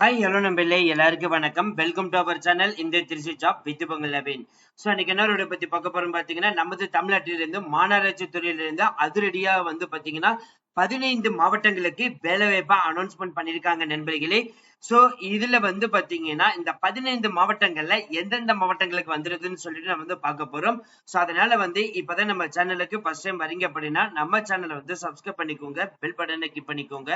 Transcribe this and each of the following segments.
Hi hello நம்பளே எல்லாருக்கும் வணக்கம். வெல்கம் டு அவர் சேனல் இந்த Trichy job with Pongal Naveen. So இன்னைக்கு என்ன பத்தி பார்க்க போறோம் பாத்தீங்கன்னா, நமது தமிழ்நாட்டிலிருந்து மாநகராட்சி துறையிலிருந்து அதிரடியா பாத்தீங்கன்னா 15 மாவட்டங்களுக்கு வேலை வாய்ப்பா அனௌன்ஸ்மெண்ட் பண்ணிருக்காங்க நண்பர்களே. சோ இதுல பாத்தீங்கன்னா இந்த 15 மாவட்டங்கள்ல எந்தெந்த மாவட்டங்களுக்கு வந்துருதுன்னு சொல்லிட்டு நம்ம பார்க்க போறோம். சோ அதனால இப்பதான் நம்ம சேனலுக்கு ஃபர்ஸ்ட் டைம் வரீங்க அப்படின்னா நம்ம சேனலை சப்ஸ்கிரைப் பண்ணிக்கோங்க, பெல் பட்டனை கிளிக் பண்ணிக்கோங்க.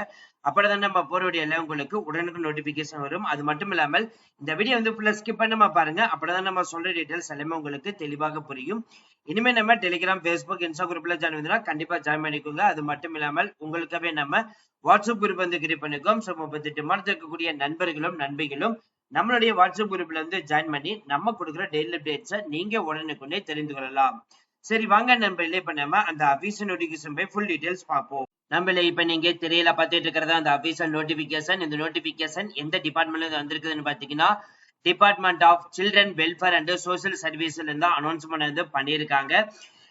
அப்பதான் நம்ம போற வீடியோ எல்லாம் உங்களுக்கு உடனுக்கு நோட்டிபிகேஷன் வரும். அது மட்டும் இல்லாமல் இந்த வீடியோ ஃபுல்லா ஸ்கிப் பண்ணாம பாருங்க. அப்பதான் நம்ம சொல்ற டீடைல்ஸ் எல்லாமே உங்களுக்கு தெளிவாக புரியும். இனிமே நம்ம டெலிகிராம், பேஸ்புக், இன்ஸ்டா குரூப்ல ஜாயின் பண்ணா கண்டிப்பா ஜாயின் பண்ணிக்கோங்க. அது மட்டும் இல்லாமல் உங்களுக்காகவே நம்ம வாட்ஸ்அப் குரூப் கிரியேட் பண்ணிக்கோம். ஸோ 38 மாதத்தில் இருக்கக்கூடிய நண்பர்களும் நண்பிகளும் நம்மளுடைய வாட்ஸ்அப் குரூப்ல ஜாயின் பண்ணி நம்ம கொடுக்குற டெய்லி அப்டேட்ஸை நீங்க உடனுக்குள்ளே தெரிந்து கொள்ளலாம். சரி வாங்க நம்ம இல்லை பண்ணாம அந்த அபிஷியல் நோட்டிபிகேஷன் போய் ஃபுல் டீடைல்ஸ் பார்ப்போம். நம்மள இப்ப நீங்க திரையில பார்த்துட்டு இருக்கிறதா அந்த அபிஷியல் நோட்டிபிகேஷன். இந்த நோட்டிபிகேஷன் எந்த டிபார்ட்மெண்ட்ல வந்திருக்குதுன்னு பாத்தீங்கன்னா, department of children welfare and social சர்வீஸ்ல இருந்து அனௌன்ஸ்மெண்ட் பண்ணியிருக்காங்க.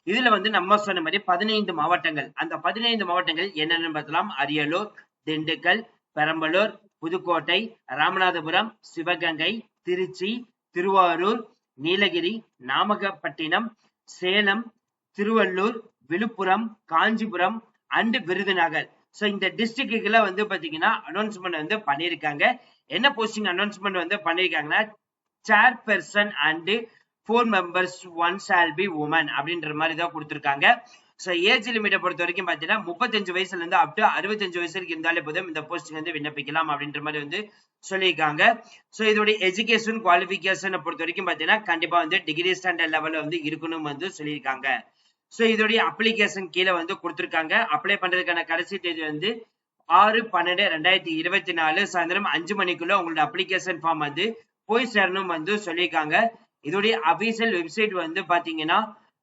இதுல நம்ம சொன்ன மாதிரி 15 மாவட்டங்கள், அந்த 15 மாவட்டங்கள் என்னென்னு பார்த்தலாம். அரியலூர், திண்டுக்கல், பெரம்பலூர், புதுக்கோட்டை, ராமநாதபுரம், சிவகங்கை, திருச்சி, திருவாரூர், நீலகிரி, நாமக்கல்பட்டினம், சேலம், திருவள்ளூர், விழுப்புரம், காஞ்சிபுரம் அண்ட் விருதுநகர். சோ இந்த டிஸ்ட்ரிக்ட்ல பாத்தீங்கன்னா அனௌன்ஸ்மெண்ட் பண்ணிருக்காங்க. என்ன போஸ்டிங் அனௌன்ஸ்மெண்ட் பண்ணிருக்காங்கன்னா, chairperson and 4 members 1 shall be woman அப்படின்ற மாதிரி தான் கொடுத்திருக்காங்க. சோ ஏஜ் லிமிட்டை பொறுத்த வரைக்கும் பாத்தீங்கன்னா 35 வயசுல இருந்து அப் டு 65 வயசு வரைக்கும் இருந்தாலே போதும் இந்த போஸ்டிங் விண்ணப்பிக்கலாம் அப்படின்ற மாதிரி சொல்லியிருக்காங்க. சோ இதோட எஜுகேஷன் குவாலிபிகேஷனை பொறுத்த வரைக்கும் பாத்தீங்கன்னா கண்டிப்பா டிகிரி ஸ்டாண்டர்ட் லெவல்ல இருக்கணும் சொல்லியிருக்காங்க. சோ இதோடைய அப்ளிகேஷன் கீழே கொடுத்திருக்காங்க. அப்ளை பண்றதுக்கான கடைசி தேதி 6/12/2024 சாயந்தரம் 5 மணிக்குள்ள உங்களோட அப்ளிகேஷன் ஃபார்ம் போய் சேரணும் சொல்லியிருக்காங்க. இதோடைய அபிஷியல் வெப்சைட் பாத்தீங்கன்னா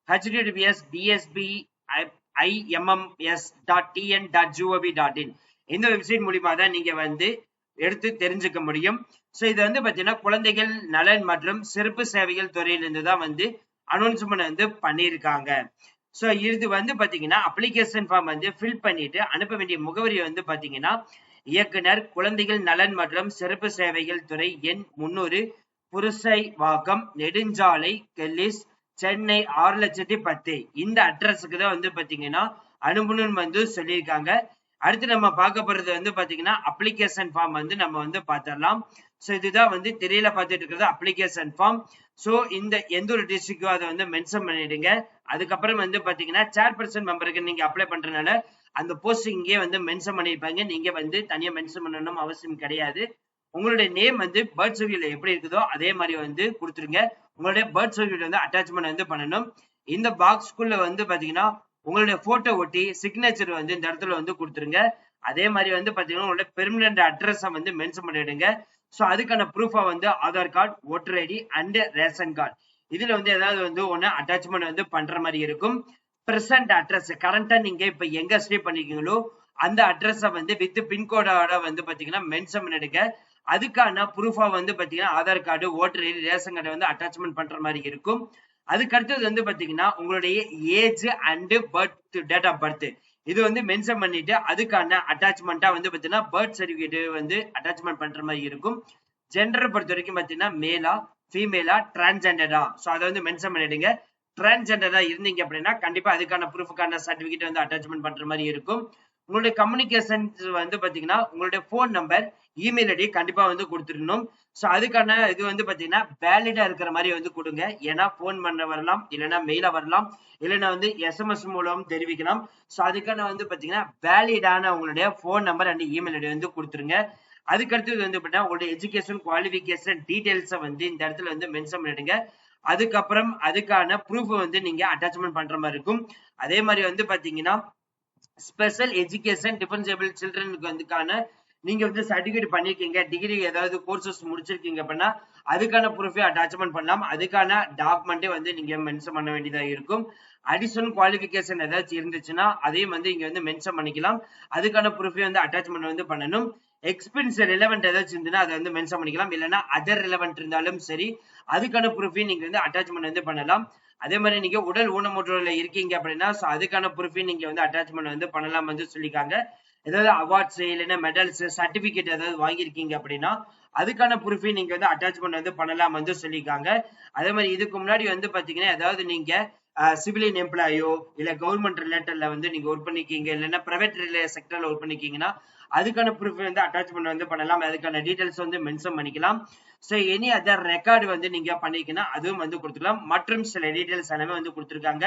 https://imms.tn.gov.in. இந்த வெப்சைட் மூலியமா தான் நீங்க எடுத்து தெரிஞ்சுக்க முடியும். சோ இது பாத்தீங்கன்னா குழந்தைகள் நலன் மற்றும் சிறப்பு சேவைகள் துறையிலிருந்து தான் அனௌன்ஸ்மெண்ட் பண்ணியிருக்காங்க. சோ இது பாத்தீங்கன்னா அப்ளிகேஷன் ஃபார்ம் ஃபில் பண்ணிட்டு அனுப்ப வேண்டிய முகவரி பாத்தீங்கன்னா, இயக்குனர் குழந்தைகள் நலன் மற்றும் சிறப்பு சேவைகள் துறை, எண் 300, புரசைவாக்கம், நெடுஞ்சாலை, கெல்லிஸ், சென்னை 6,10,000. இந்த அட்ரஸுக்கு தான் பாத்தீங்கன்னா அனுப்பணும்னு சொல்லியிருக்காங்க. அடுத்து நம்ம பார்க்க போறது பாத்தீங்கன்னா அப்ளிகேஷன் ஃபார்ம் நம்ம பாத்திரலாம். சோ இதுதான் திரையில பார்த்துட்டு இருக்கிறது அப்ளிகேஷன் ஃபார்ம். சோ இந்த எந்த ஒரு டிஸ்ட்ரிக்டோ அதை மென்ஷன் பண்ணிடுங்க. அதுக்கப்புறம் பாத்தீங்கன்னா சேர்பர்சன் மெம்பருக்கு நீங்க அப்ளை பண்றதுனால அந்த போஸ்டிங் இங்கே மென்ஷன் பண்ணிருப்பாங்க. நீங்க தனியா மென்ஷன் பண்ணணும் அவசியம் கிடையாது. உங்களுடைய நேம் பர்த் சர்டிஃபிகேட்ல எப்படி இருக்குதோ அதே மாதிரி கொடுத்துருங்க. உங்களுடைய பர்த் சர்டிஃபிகேட் அட்டாச்மெண்ட் பண்ணணும். இந்த பாக்ஸ்க்குள்ள பாத்தீங்கன்னா உங்களுடைய போட்டோ ஒட்டி சிக்னேச்சர் இந்த இடத்துல கொடுத்துருங்க. அதே மாதிரி பாத்தீங்கன்னா உங்களுடைய பெர்மனன்ட் அட்ரஸ் மென்ஷன் பண்ணிடுங்க. சோ அதுக்கான ப்ரூஃபா Aadhaar card, voter ID and ration card, இதுல ஏதாவது ஒண்ணு அட்டாச்மெண்ட் பண்ற மாதிரி இருக்கும். பிரசன்ட் அட்ரஸ், கரண்டா நீங்க இப்ப எங்க ஸ்டே பண்ணிருக்கீங்களோ அந்த அட்ரஸ் வித் பின்கோடோட பாத்தீங்கன்னா மென்ஷன் பண்ணிடுங்க. அதுக்கான ப்ரூஃபா பாத்தீங்கன்னா Aadhaar card, voter ID, ration card attachment பண்ற மாதிரி இருக்கும். அதுக்கு அடுத்தது பாத்தீங்கன்னா உங்களுடைய age and birth, date of birth இது மென்ஷன் பண்ணிட்டு அதுக்கான அட்டாச்மெண்டா பாத்தீங்கன்னா பர்த் சர்டிபிகேட் அட்டாச்மெண்ட் பண்ற மாதிரி இருக்கும். ஜெண்டரை பொறுத்த வரைக்கும் பாத்தீங்கன்னா மேலா, ஃபீமேலா, டிரான்ஸ்ஜெண்டரா, சோ அதை மென்ஷன் பண்ணிடுங்க. டிரான்ஸ்ஜெண்டரா இருந்தீங்க அப்படின்னா கண்டிப்பா அதுக்கான ப்ரூஃபுக்கான சர்டிபிகேட் அட்டாச்மெண்ட் பண்ற மாதிரி இருக்கும். உங்களுடைய கம்யூனிகேஷன் பாத்தீங்கன்னா உங்களுடைய போன் நம்பர், இமெயில் ஐடி கண்டிப்பா கொடுத்துடணும். சோ அதுக்கான இது பாத்தீங்கன்னா வேலிடா இருக்கிற மாதிரி கொடுங்க. ஏன்னா போன் பண்ண வரலாம், இல்லைன்னா மெயிலா வரலாம், இல்லைன்னா SMS மூலம் தெரிவிக்கலாம். சோ அதுக்கான பாத்தீங்கன்னா வேலிடான உங்களுடைய phone number and email ID கொடுத்துருங்க. அதுக்கடுத்தது பாத்தீங்கன்னா உங்களுடைய எஜுகேஷன் குவாலிபிகேஷன் டீடைல்ஸ் இந்த இடத்துல மென்ஷன் பண்ணிடுங்க. அதுக்கப்புறம் அதுக்கான ப்ரூஃப் நீங்க அட்டாச்மெண்ட் பண்ற மாதிரி இருக்கும். அதே மாதிரி பாத்தீங்கன்னா ஸ்பெஷல் எஜுகேஷன் டிஃபரன்சியபிள் சில்ட்ரனுக்கு நீங்க சர்டிபிகேட் பண்ணிருக்கீங்க, டிகிரி ஏதாவது கோர்சஸ் முடிச்சிருக்கீங்க அப்படின்னா அதுக்கான ப்ரூஃபே அட்டாச்மெண்ட் பண்ணலாம். அதுக்கான டாக்குமெண்டே நீங்க மென்ஷன் பண்ண வேண்டியதா இருக்கும். அடிஷனல் குவாலிபிகேஷன் ஏதாச்சும் இருந்துச்சுன்னா அதையும் இங்க மென்ஷன் பண்ணிக்கலாம். அதுக்கான ப்ரூஃபே அட்டாச்மெண்ட் பண்ணணும். எக்ஸ்பீரியன்ஸ் ரிலவெண்ட் ஏதாச்சும் இருந்துன்னா அதை மென்ஷன் பண்ணிக்கலாம். இல்லைன்னா அதர் ரிலவெண்ட் இருந்தாலும் சரி அதுக்கான ப்ரூஃபையும் நீங்க அட்டாச்மெண்ட் பண்ணலாம். அதே மாதிரி நீங்க உடல் ஊனமுற்றோர்ல இருக்கீங்க அப்படின்னா அதுக்கான ப்ரூஃபையும் நீங்க அட்டாச்மெண்ட் பண்ணலாம் சொல்லிருக்காங்க. ஏதாவது அவார்ட்ஸ் இல்லைன்னா மெடல்ஸ் சர்டிபிகேட் ஏதாவது வாங்கியிருக்கீங்க அப்படின்னா அதுக்கான ப்ரூஃபையும் நீங்க வந்து அட்டாச்மெண்ட் வந்து பண்ணலாம் வந்து சொல்லியிருக்காங்க. அதே மாதிரி இதுக்கு முன்னாடி வந்து பாத்தீங்கன்னா ஏதாவது நீங்க சிவிலியன் எம்ப்ளாயோ இல்ல கவர்மெண்ட் ரிலேட்டட்ல வந்து நீங்க ஒர்க் பண்ணிக்கீங்க இல்லைன்னா பிரைவேட் செக்டர்ல ஒர்க் பண்ணிக்கீங்கன்னா அதுக்கான ப்ரூஃப் வந்து அட்டாச்மெண்ட் வந்து பண்ணலாம். அதுக்கான டீடைல்ஸ் வந்து மென்ஷன் பண்ணிக்கலாம். ஸோ எனி அதர் ரெக்கார்டு வந்து நீங்க பண்ணிக்கன்னா அதுவும் வந்து கொடுத்துக்கலாம். மற்றும் சில டீடைல்ஸ் எல்லாமே வந்து கொடுத்துருக்காங்க.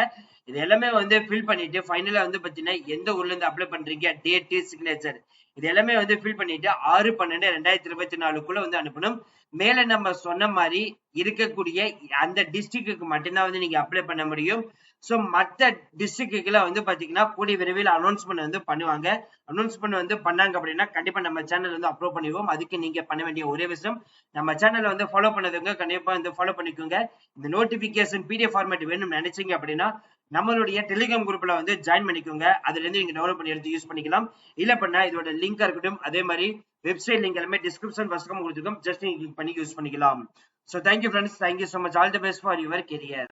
இது எல்லாமே வந்து ஃபில் பண்ணிட்டு ஃபைனலா வந்து பாத்தீங்கன்னா எந்த ஊர்ல இருந்து அப்ளை பண்றீங்க, டேட், சிக்னேச்சர் இது எல்லாமே வந்து ஃபில் பண்ணிட்டு 6/12/2024 வந்து அனுப்பணும். மேல நம்ம சொன்ன மாதிரி இருக்கக்கூடிய அந்த டிஸ்ட்ரிக்ட்டுக்கு மட்டும்தான் வந்து நீங்க அப்ளை பண்ண முடியும். சோ மத்த டிஸ்ட்ரிக்ட்ல வந்து பாத்தீங்கன்னா கூடிய விரைவில் அனௌன்ஸ்மெண்ட் வந்து பண்ணுவாங்க. அனௌன்ஸ்மெண்ட் வந்து பண்ணாங்க அப்படின்னா கண்டிப்பா நம்ம சேனல் வந்து அப்லோட் பண்ணிடுவோம். அதுக்கு நீங்க பண்ண வேண்டிய ஒரே விஷயம் நம்ம சேனலை வந்து ஃபாலோ பண்ணதுங்க கண்டிப்பா வந்து ஃபாலோ பண்ணிக்கோங்க. இந்த நோட்டிபிகேஷன் PDF ஃபார்மேட் வேணும்னு நினைச்சீங்க அப்படின்னா நம்மளுடைய டெலிகிராம் குரூப்ல வந்து ஜாயின் பண்ணிக்கோங்க. அதுல இருந்து நீங்க டவுன்லோட் பண்ணி எடுத்து யூஸ் பண்ணிக்கலாம். இல்ல பண்ணா இதோட லிங்கா இருக்கட்டும் அதே மாதிரி வெப்சைட் லிங்க் எல்லாமே டிஸ்கிரிப்ஷன் பக்கமா கொடுத்துருக்கோம். ஜஸ்ட் நீங்க கிளிக் பண்ணி யூஸ் பண்ணிக்கலாம். So thank you friends. Thank you so much. All the best for your career.